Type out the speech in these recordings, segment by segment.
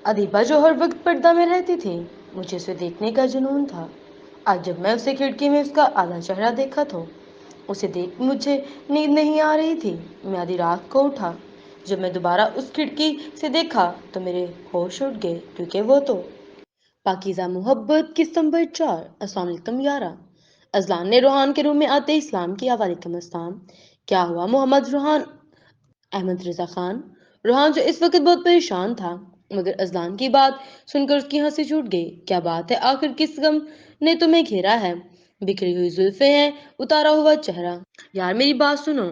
ادیبہ جو ہر وقت پردہ میں رہتی تھی، مجھے اسے دیکھنے کا جنون تھا۔ آج جب میں اسے کھڑکی میں اس کا آدھا چہرہ دیکھا تو اسے دیکھ مجھے نیند نہیں آ رہی تھی۔ میں آدھی رات کو اٹھا۔ جب میں دوبارہ اس کھڑکی سے دیکھا تو میرے ہوش اٹھ گئے، کیونکہ وہ تو پاکیزہ محبت کی نمبر 4۔ السلام علیکم یارا۔ ازلان نے روحان کے روم میں آتے ہی سلام کیا۔ وعلیکم السلام۔ کیا ہوا محمد روحان؟ احمد رضا خان۔ روحان جو اس وقت بہت پریشان تھا، مگر ازلان کی بات سن کر اس کی ہنسی چھوٹ گئی۔ کیا بات ہے؟ آخر کس غم نے تمہیں گھیرا ہے؟ بکھری ہوئی زلفیں ہیں، اتارا ہوا چہرہ۔ یار میری بات سنو،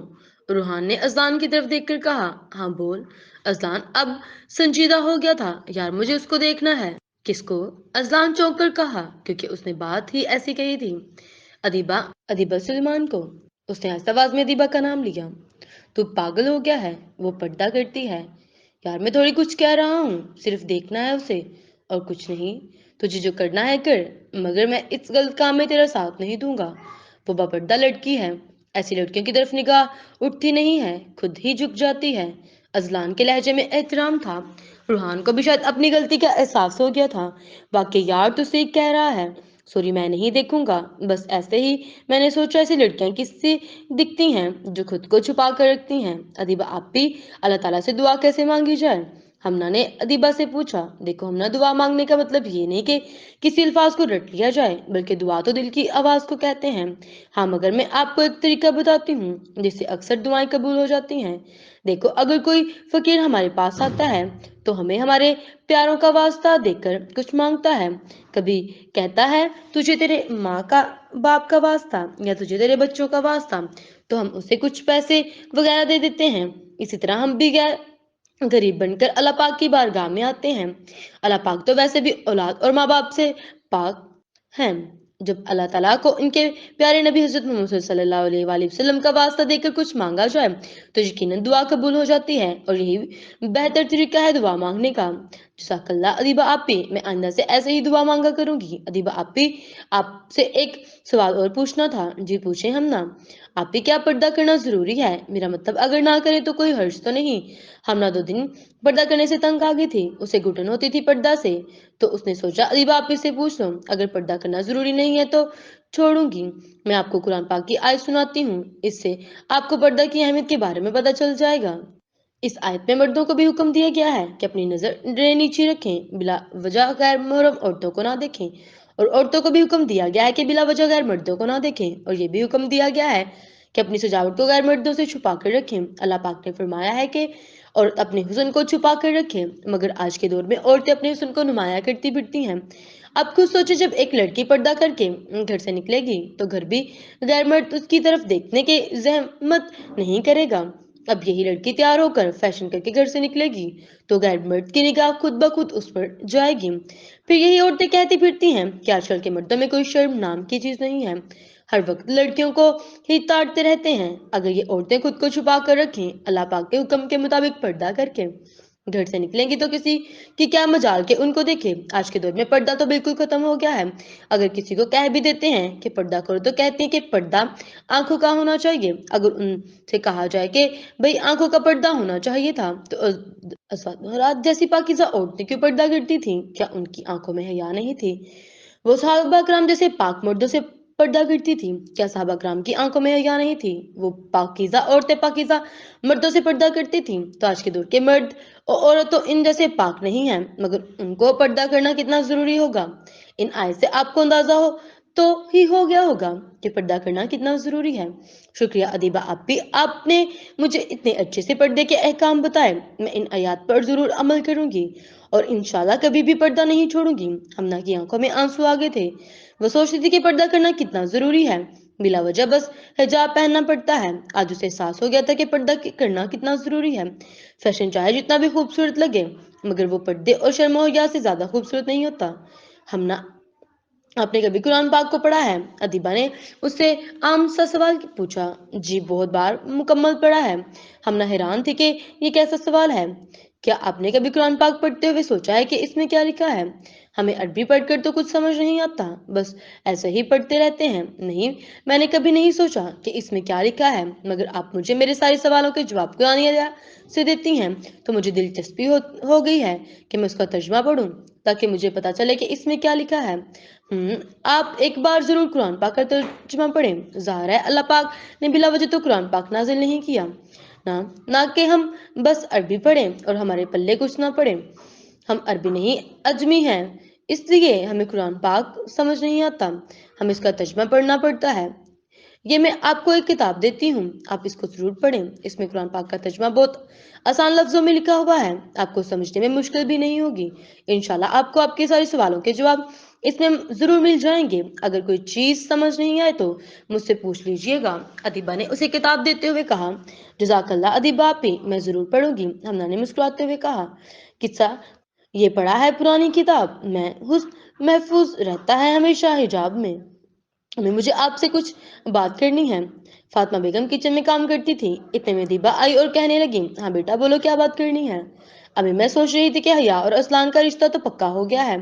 روحان نے ازلان کی طرف دیکھ کر کہا۔ ہاں بول۔ ازلان اب سنجیدہ ہو گیا تھا۔ یار مجھے اس کو دیکھنا ہے۔ کس کو؟ ازلان چونک کر کہا، کیونکہ اس نے بات ہی ایسی کہی تھی۔ ادیبہ، ادیبہ سلیمان کو۔ اس نے آہستہ آواز میں ادیبہ کا نام لیا۔ تو پاگل ہو گیا ہے، وہ پردہ کرتی ہے۔ یار میں تھوڑی کچھ کہہ رہا ہوں، صرف دیکھنا ہے اسے اور کچھ نہیں۔ تجھے جو کرنا ہے کر، مگر میں اس غلط کام میں تیرا ساتھ نہیں دوں گا۔ وہ باپردہ لڑکی ہے، ایسی لڑکیوں کی طرف نگاہ اٹھتی نہیں ہے، خود ہی جھک جاتی ہے۔ ازلان کے لہجے میں احترام تھا۔ روحان کو بھی شاید اپنی غلطی کا احساس ہو گیا تھا۔ واقعی یار تو صحیح کہہ رہا ہے، سوری میں نہیں دیکھوں گا، بس ایسے ہی میں نے سوچا ایسی لڑکیاں کس سے دکھتی ہیں جو خود کو چھپا کر رکھتی ہیں۔ ادیبہ آپ بھی، اللہ تعالیٰ سے دعا کیسے مانگی جائے؟ ہمنا نے ادیبہ سے پوچھا۔ دیکھو ہمنا، دعا مانگنے کا مطلب یہ نہیں کہ کسی الفاظ کو رٹ لیا جائے، بلکہ دعا تو دل کی آواز کو کہتے ہیں۔ ہاں مگر میں آپ کو ایک طریقہ بتاتی ہوں جس سے اکثر دعائیں قبول ہو جاتی ہیں۔ دیکھو اگر کوئی فقیر ہمارے پاس آتا ہے تو ہمیں ہمارے پیاروں کا واسطہ دے کر کچھ مانگتا ہے۔ کبھی کہتا ہے تجھے تیرے ماں کا باپ کا واسطہ، یا تجھے تیرے بچوں کا واسطہ، تو ہم اسے کچھ پیسے وغیرہ دے دیتے ہیں۔ اسی طرح ہم بھی غریب بن کر اللہ پاک کی بارگاہ میں آتے ہیں۔ اللہ پاک تو ویسے بھی اولاد اور ماں باپ سے پاک ہیں۔ جب اللہ تعالیٰ کو ان کے پیارے نبی حضرت محمد صلی اللہ علیہ وآلہ وسلم کا واسطہ دے کر کچھ مانگا جائے تو یقیناً دعا قبول ہو جاتی ہے، اور یہی بہتر طریقہ ہے دعا مانگنے کا۔ جزاک اللہ ادیبہ آپی، میں آئندہ سے ایسے ہی دعا مانگا کروں گی۔ ادیبہ آپی، آپ سے ایک سوال اور پوچھنا تھا۔ جی پوچھیں ہمنا۔ آپی کیا پردہ کرنا ضروری ہے؟ میرا مطلب اگر نہ کرے تو کوئی حرج تو نہیں؟ ہمنا 2 دن پردہ کرنے سے تنگ آ گئی تھی، اسے گھٹن ہوتی تھی پردہ سے، تو اس نے سوچا ادیبہ آپی سے پوچھ لوں۔ اگر پردہ کرنا ضروری نہیں ہے تو چھوڑوں گی۔ میں آپ کو قرآن پاک کی آیت سناتی ہوں، اس سے آپ کو پردہ کی اہمیت کے بارے میں پتہ چل جائے گا۔ اس آیت میں مردوں کو بھی حکم دیا گیا ہے کہ اپنی نظریں نیچی رکھیں، بلا وجہ غیر محرم عورتوں کو نہ دیکھیں، اور عورتوں کو بھی حکم دیا گیا ہے کہ بلا وجہ غیر مردوں کو نہ دیکھیں، اور یہ بھی حکم دیا گیا ہے کہ اپنی سجاوٹ کو غیر مردوں سے چھپا کر رکھیں۔ اللہ پاک نے فرمایا ہے کہ اور اپنے حسن کو چھپا کر رکھیں، مگر آج کے دور میں عورتیں اپنے حسن کو نمایاں کرتی پھرتی ہیں۔ اب خود سوچے، جب ایک لڑکی پردہ کر کے گھر سے نکلے گی تو گھر بھی غیر مرد اس کی طرف دیکھنے کے زحمت نہیں کرے گا۔ اب یہی لڑکی تیار ہو کر فیشن کر کے گھر سے نکلے گی تو غیر مرد کی نگاہ خود بخود اس پر جائے گی۔ پھر یہی عورتیں کہتی پھرتی ہیں کہ آج کل کے مردوں میں کوئی شرم نام کی چیز نہیں ہے، ہر وقت لڑکیوں کو ہی تاڑتے رہتے ہیں۔ اگر یہ عورتیں خود کو چھپا کر رکھیں، اللہ پاک کے حکم کے مطابق پردہ کر کے گھر سے نکلیں گی تو کسی کی کیا مجال کہ ان کو دیکھے۔ آج کے دور میں پردہ تو بالکل ختم ہو گیا ہے۔ اگر کسی کو کہہ بھی دیتے ہیں کہ پردہ کرو تو کہتے ہیں کہ پردہ آنکھوں کا ہونا چاہیے۔ اگر ان سے کہا جائے کہ بھئی آنکھوں کا پردہ ہونا چاہیے تھا تو ازواج جیسی پاکیزہ عورتیں کیوں پردہ کرتی تھیں؟ کیا ان کی آنکھوں میں حیا نہیں تھی؟ وہ صحابہ کرام جیسے پاک مردوں سے پردہ کرتی تھی، کیا صحابہ کرام کی آنکھوں میں حیا نہیں تھی؟ وہ پاکیزہ عورتیں پاکیزہ مردوں سے پردہ کرتی تھیں، تو آج کے دور کے مرد اور عورت تو ان جیسے پاک نہیں ہیں، مگر ان کو پردہ کرنا کتنا ضروری ہوگا۔ ان آیت سے آپ کو اندازہ تو ہی ہو گیا ہوگا کہ پردہ کرنا کتنا ضروری ہے۔ شکریہ ادیبہ آپی، آپ نے مجھے اتنے اچھے سے پردے کے احکام بتائے۔ میں ان آیات پر ضرور عمل کروں گی اور انشاءاللہ کبھی بھی پردہ نہیں چھوڑوں گی۔ ہمنا کی آنکھوں میں آنسو آ گئے تھے، وہ سوچتی تھی کہ پردہ کرنا کتنا ضروری ہے، بلا وجہ بس حجاب پہننا پڑتا ہے۔ آج اسے احساس ہو گیا تھا کہ پردہ کرنا کتنا ضروری ہے۔ فیشن چاہے جتنا بھی خوبصورت لگے، مگر وہ پردے اور شرم و حیا سے زیادہ خوبصورت نہیں ہوتا۔ ہمنا، آپ نے کبھی قرآن پاک کو پڑھا ہے؟ ادیبہ نے اس سے عام سا سوال پوچھا۔ جی بہت بار مکمل پڑھا ہے۔ ہمنا حیران تھی کہ یہ کیسا سوال ہے क्या आपने कभी कुरान पाक पढ़ते हुए सोचा है कि इसमें क्या लिखा है? हमें अरबी पढ़कर तो कुछ समझ नहीं आता, बस ऐसे ही पढ़ते रहते हैं। नहीं, मैंने कभी नहीं सोचा कि इसमें क्या लिखा है, मगर आप मुझे मेरे सारे सवालों के जवाब कुरान से देती हैं, तो मुझे दिलचस्पी हो गई है कि मैं उसका तर्जुमा पढूं, ताकि मुझे पता चले कि इसमें क्या लिखा है। आप एक बार जरूर कुरान पाक का तर्जुमा पढ़ें। ज़ाहिर है अल्लाह पाक ने बिला वजह तो कुरान पाक नाजिल नहीं किया ना, ना कि हम बस अरबी पढ़ें और हमारे पल्ले कुछ ना पढ़ें। हम अरबी नहीं अजमी हैं, इसलिए हमें कुरान पाक समझ नहीं आता, हमें इसका तर्जुमा पढ़ना पड़ता है। ये मैं आपको एक किताब देती हूँ, आप इसको जरूर पढ़ें। इसमें कुरान पाक का तर्जुमा बहुत आसान लफ्जों में लिखा हुआ है, आपको समझने में मुश्किल भी नहीं होगी। इंशाल्लाह आपको आपके सारे सवालों के जवाब इसमें जरूर मिल जाएंगे। अगर कोई चीज समझ नहीं आए तो मुझसे पूछ लीजिएगा। अदीबा ने उसे किताब देते हुए कहा, जज़ाकल्लाह अदीबा आपी, मैं जरूर पढ़ूंगी। हमना ने मुस्कुराते हुए कहा, किस्सा ये पढ़ा है पुरानी किताब मैं महफूज रहता है हमेशा हिजाब में। अम्मी मुझे आपसे कुछ बात करनी है। फातिमा बेगम किचन में काम करती थी। इतने में दीबा आई और कहने लगी, हाँ बेटा बोलो क्या बात करनी है। अम्मी मैं सोच रही थी कि हया और असलान का रिश्ता तो पक्का हो गया है,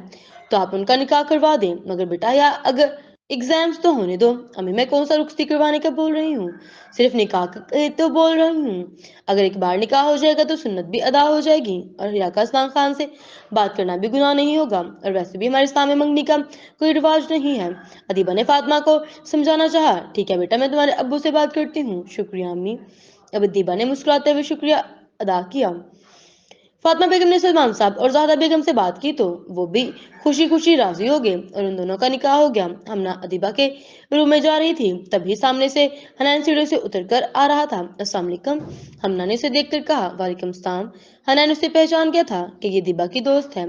तो आप उनका निकाह करवा दें, मगर बेटा या अगर एग्जाम्स तो होने दो। अम्मी मैं कौन सा रुखसती करवाने का बोल रही हूँ, सिर्फ निकाह तो बोल रही हूँ। अगर एक बार निकाह हो जाएगा तो सुन्नत भी अदा हो जाएगी और हया का असलान खान से बात करना भी गुनाह नहीं होगा, और वैसे भी हमारे इस्लाम में मंगनी का कोई रिवाज नहीं है। अदीबा ने फातिमा को समझाना चाहा, ठीक है बेटा मैं तुम्हारे अब्बू से बात करती हूँ। शुक्रिया अम्मी। अब अदीबा ने मुस्कुराते हुए शुक्रिया अदा किया। फातिमा बेगम ने सलमान साहब और ज़ाहरा बेगम से बात की तो वो भी खुशी खुशी राजी हो गए और उन दोनों का निकाह हो गया। हमना अदीबा के रूम में जा रही थी, तभी सामने से हनैन सीढ़ी से उतर कर आ रहा था। अस्सलाम वालेकुम। हमना ने उसे देखकर कहा, वालेकुम सलाम। हनैन उसे पहचान गया था कि ये दीबा की दोस्त है।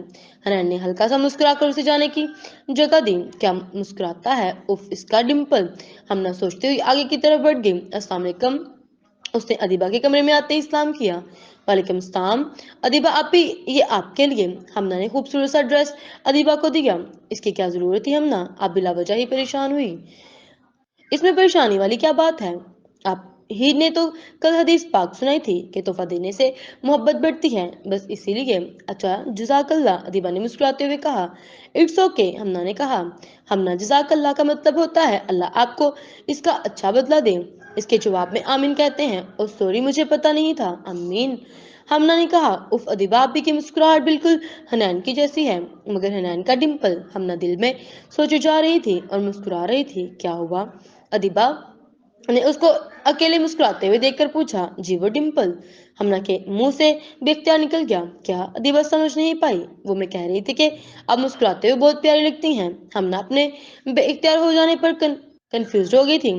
हनैन ने हल्का सा मुस्कुराकर उसे जाने की जगह दी। क्या मुस्कुराता है, उफ इसका डिम्पल। हमना सोचते हुए आगे की तरफ बढ़ गई। अस्सलाम वालेकुम। उसने अदीबा के कमरे में आते ही सलाम किया। वालेकुम सलाम। अदीबा आप भी, ये आपके लिए। हमना ने खूबसूरत सा ड्रेस अदीबा को दिया। इसकी क्या जरूरत थी हमना, आप बिला वजह ही परेशान हुई, इसमें परेशानी वाली क्या बात है। आप ही ने तो कल हदीस पाक सुनाई थी कि तोहफा देने से मोहब्बत बढ़ती है, बस इसीलिए। अच्छा जज़ाकल्लाह, अदीबा ने मुस्कुराते हुए कहा। इट्स ओके, हमना ने कहा। हमना जज़ाकल्लाह का मतलब होता है अल्लाह आपको इसका अच्छा बदला दे। इसके जवाब में आमीन कहते हैं। ओ सॉरी मुझे पता नहीं था। आमीन, हमना ने कहा। उफ अदीबा आपी की मुस्कुराहट बिल्कुल हनैन की जैसी है, मगर हनैन का डिम्पल। हमना दिल में सोचे जा रही थी और मुस्कुरा रही थी। क्या हुआ? अदीबा ने उसको अकेले मुस्कुराते हुए देखकर पूछा, जी वो डिम्पल। हमना के मुंह से बेख्तियार निकल गया। क्या? अदीबा समझ नहीं पाई। वो मैं कह रही थी कि आप मुस्कुराते हुए बहुत प्यारी लगती हैं। हमना अपने बेख्तियार हो जाने पर कंफ्यूज हो गई थी।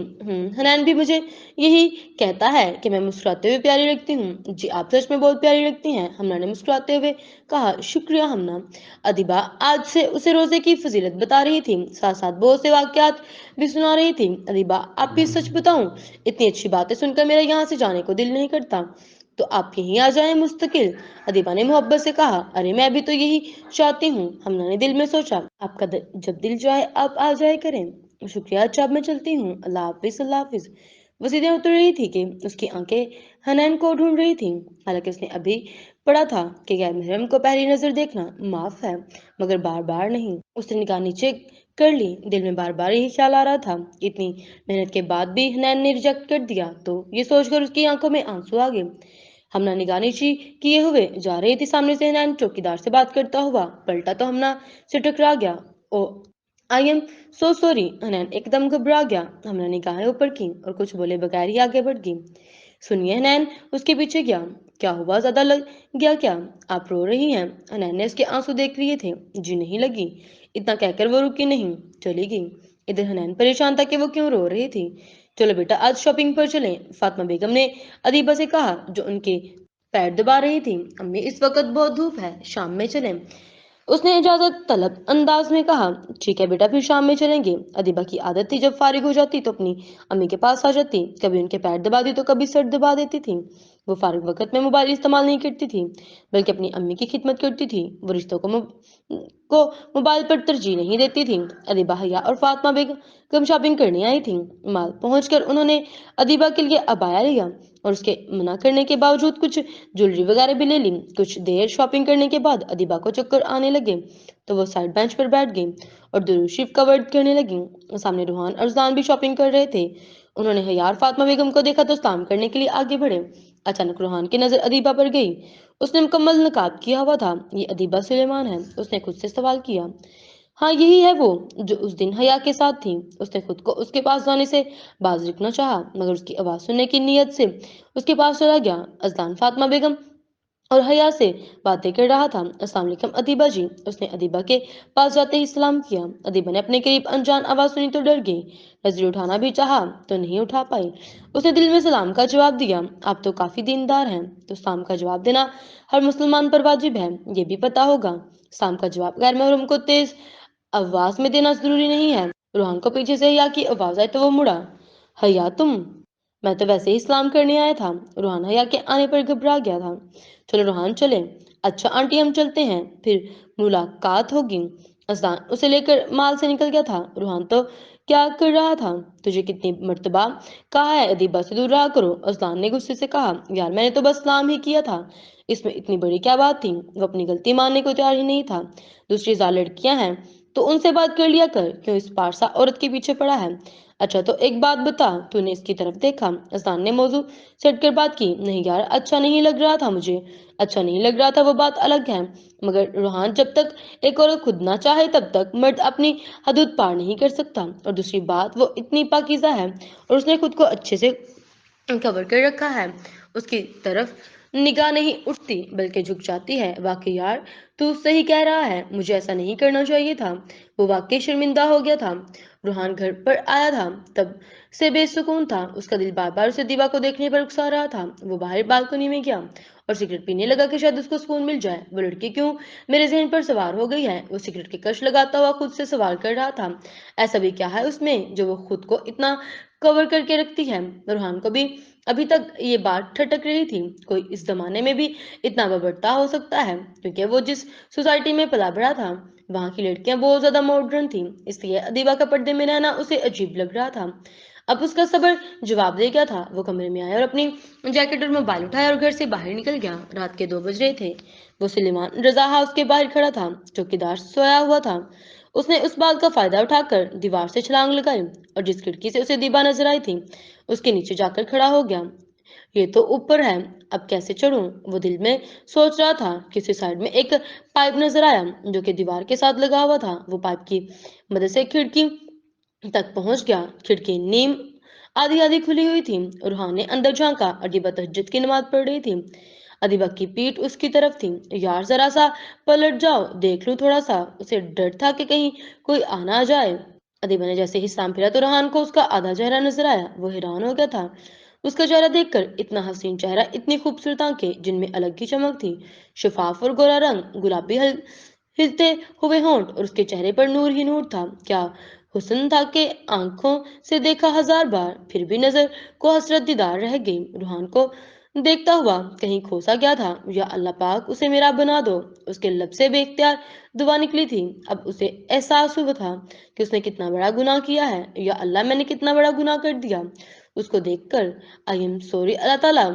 हनैन भी मुझे यही कहता है कि मैं मुस्कुराते हुए प्यारी लगती हूँ। जी आप सच में बहुत प्यारी लगती हैं, हमना ने मुस्कुराते हुए कहा। शुक्रिया हमना। अदीबा आज से उसे रोजे की फजीलत बता रही थी, साथ साथ बहुत से वाकयात भी सुना रही थी। अदीबा आप भी सच बताऊं, इतनी अच्छी बातें सुनकर मेरा यहाँ से जाने को दिल नहीं करता, तो आप यहीं आ जाएं मुस्तकिल। अदीबा ने मोहब्बत से कहा। अरे मैं भी तो यही चाहती हूँ। हमना ने दिल में सोचा, आपका जब दिल चाहे आप आ जाए करें। शुक्रिया, अच्छा अब मैं चलती हूँ, अल्लाह हाफिज अल्लाह हाफिज। वो सीधे उतर रही थी कि उसकी आंखें हनैन को ढूंढ रही थी। हालांकि उसने अभी पढ़ा था कि गैर महरम को पहली नजर देखना माफ है, मगर बार बार नहीं। उसने निगाह नीचे कर ली, दिल में बार बार यही ख्याल आ रहा था। इतनी मेहनत के बाद भी हनैन ने रिजेक्ट कर दिया, तो ये सोचकर उसकी आंखों में आंसू आ गए। हमना निगाह नीची किए हुए जा रही थी, सामने से हनैन चौकीदार से बात करता हुआ पलटा तो हमना से टकरा गया। ओ आई एम सो सॉरी। हनैन एकदम घबरा गया। हमने निगाहें ऊपर की और कुछ बोले बगैर ही आगे बढ़ गई। सुनिए, हनैन उसके पीछे गया। क्या हुआ, ज्यादा लग गया क्या? आप रो रही हैं? हनैन ने उसके आंसू देख लिए थे। जी नहीं लगी। इतना कहकर वो रुकी नहीं, चली गई। इधर हनैन परेशान था कि वो क्यों रो रही थी। चलो बेटा आज शॉपिंग पर चलें, फातिमा बेगम ने अदीबा से कहा, जो उनके पैर दबा रही थी। अम्मी इस वक्त बहुत धूप है, शाम में चलें, उसने इजाजत तलब अंदाज में कहा। ठीक है बेटा फिर शाम में चलेंगे। अदीबा की आदत थी जब फारिग हो जाती तो अपनी अम्मी के पास आ जाती, कभी उनके पैर दबा दी तो कभी सर दबा देती थी। वो फारिग वक्त में मोबाइल इस्तेमाल नहीं करती थी, बल्कि अपनी अम्मी की खिदमत करती थी। वो रिश्तों को को मोबाइल पर तरजीह नहीं देती थी। अदीबा, हया और फातिमा बेगम शॉपिंग करने आई थी। मॉल पहुंचकर उन्होंने अदीबा के लिए अबाया लिया और उसके मना करने के बावजूद कुछ ज्वेलरी वगैरह भी ले ली। कुछ देर शॉपिंग करने के बाद अदीबा को चक्कर आने लगे तो वो साइड बेंच पर बैठ गई और दुरूद शरीफ का वर्ड करने लगी। सामने रूहान और जलान भी शॉपिंग कर रहे थे। उन्होंने हया और फातिमा बेगम को देखा तो सलाम करने के लिए आगे बढ़े। अचानक रूहान की नजर अदीबा पर गई। उसने मुकम्मल नकाब किया हुआ था। ये अदीबा सुलेमान है, उसने खुद से सवाल किया। हाँ, यही है वो जो उस दिन हया के साथ थी। उसने खुद को उसके पास जाने से बाज रखना चाहा, मगर उसकी आवाज सुनने की नीयत से उसके पास चला गया। अजलान फातिमा बेगम और हया से बातें कर रहा था। अस्सलाम वालेकुम अदीबा जी। उसने अदीबा के पास जाते ही सलाम किया। अदीबा ने अपने करीब अनजान आवाज सुनी तो डर गई। नजर उठाना भी चाहा तो नहीं उठा पाई। उसने दिल में सलाम का जवाब दिया। आप तो काफी दीनदार हैं, तो सलाम का जवाब देना हर मुसलमान पर वाजिब है, ये भी पता होगा। सलाम का जवाब गैर महरम को तेज आवाज में देना जरूरी नहीं है। रूहान को पीछे से हया की आवाज आई तो वो मुड़ा। हया तुम? मैं तो वैसे ही सलाम करने आया था। रूहान हया के आने पर घबरा गया था। चलो रूहान चले। अच्छा आंटी, हम चलते हैं, फिर मुलाकात होगी। अजलान उसे लेकर माल से निकल गया था। रूहान तो क्या कर रहा था? तुझे कितनी मर्तबा कहा है अदीबा से दूर रहा करो। अजलान ने गुस्से से कहा। यार, मैंने तो बस सलाम ही किया था, इसमें इतनी बड़ी क्या बात थी? वो अपनी गलती मानने को तैयार ही नहीं था। दूसरी 4 लड़कियां हैं तो उनसे बात कर लिया कर, क्यों इस पारसा औरत के पीछे पड़ा है? अच्छा तो एक बात बता, तूने इसकी तरफ देखा? अजलान ने मौजू सेट कर बात की। नहीं यार, अच्छा नहीं लग रहा था मुझे। अच्छा नहीं लग रहा था वो बात अलग है, मगर रूहान, जब तक एक औरत खुद ना चाहे तब तक मर्द अपनी हदूद पार नहीं कर सकता। और दूसरी बात, वो इतनी पाकीज़ा है और उसने खुद को अच्छे से कवर कर रखा है। उसकी तरफ निगाह नहीं उठती बल्कि झुक जाती है। वाकई यार, तू सही कह रहा है, मुझे ऐसा नहीं करना चाहिए था। वो वाकई शर्मिंदा हो गया था। रूहान घर पर आया था तब से बेसुकून था। उसका दिल बार बार उसे दीवा को देखने पर उकसा रहा था। वो बाहर बालकनी में गया और सिगरेट पीने लगा कि शायद उसको सुकून मिल जाए। वो लड़की क्यों मेरे जहन पर सवार हो गई है? वो सिगरेट की कश लगाता हुआ खुद से सवाल कर रहा था। ऐसा भी क्या है उसमें जो वो खुद को इतना कवर करके रखती है? रूहान को भी अभी तक ये बात ठटक रही थी। कोई इस जमाने में भी इतना बबड़ता हो सकता है? क्योंकि वो जिस सोसाइटी में पला बढ़ा था वहां की लड़कियां बहुत ज्यादा मॉडर्न थी, इसलिए अदीबा का पर्दे में रहना उसे अजीब लग रहा था। अब उसका सबर जवाब दे गया था। वो कमरे में आया और अपनी जैकेट और मोबाइल उठाया और घर से बाहर निकल गया। रात के 2 बज रहे थे। वो सुलेमान रजा हाउस के बाहर खड़ा था। चौकीदार सोया हुआ था। उसने उस बात का फायदा उठाकर दीवार से छलांग लगाई और जिस खिड़की से उसे दीबा नजर आई थी उसके नीचे जाकर खड़ा हो गया। ये तो ऊपर है, अब कैसे चढ़ूं? वो दिल में सोच रहा था कि उसे साइड में एक पाइप नजर आया जो कि दीवार के साथ लगा हुआ था। वो पाइप की मदद से खिड़की तक पहुंच गया। खिड़की नीम आधी आधी खुली हुई थी। रूहान ने अंदर झांका। अदीबा तहज्जुद की नमाज पढ़ रही थी। अदीबा की पीठ उसकी तरफ थी। यार, जरा सा पलट जाओ, देख लूं थोड़ा सा। उसे डर था कि कहीं कोई आना आ जाए। अदीबा ने जैसे ही साम फिरा तो रूहान को उसका आधा चेहरा नजर आया। वो हैरान हो गया था। उसका चेहरा देखकर, इतना हसीन चेहरा, इतनी खूबसूरत आंखें जिनमें अलग ही चमक थी, शफाफ और गोरा रंग, गुलाबी हिलते हुए होंठ और उसके चेहरे पर नूर ही नूर था। क्या हुस्न था कि आंखों से देखा 1000 बार फिर भी नजर को हसरत दीदार रह गई। रूहान को देखता हुआ कहीं खोसा गया था। या अल्लाह पाक, उसे मेरा बना दो। उसके लब से बेख्तियार दुआ निकली थी। अब उसे एहसास हुआ था कि उसने कितना बड़ा गुनाह किया है। या अल्लाह, मैंने कितना बड़ा गुनाह कर दिया। उसको देखकर आई एम सॉरी अल्लाह ताला।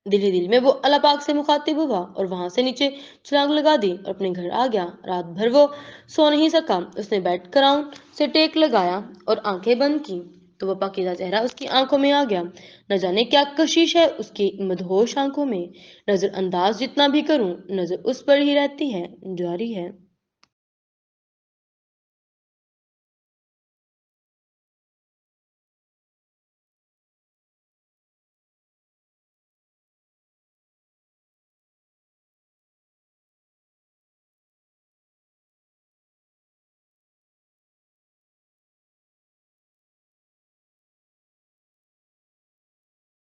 दिल ही दिल में वो अल्लाह पाक से मुखातिब हुआ और वहां से नीचे छलांग लगा दी और अपने घर आ गया। रात भर वो सो नहीं सका। उसने बेड क्राउन से टेक लगाया और आंखें बंद की तो वो पाकीज़ा चेहरा उसकी आंखों में आ गया। न जाने क्या कशिश है उसकी मदहोश आंखों में। नजरअंदाज जितना भी करूं, नजर उस पर ही रहती है, जारी है।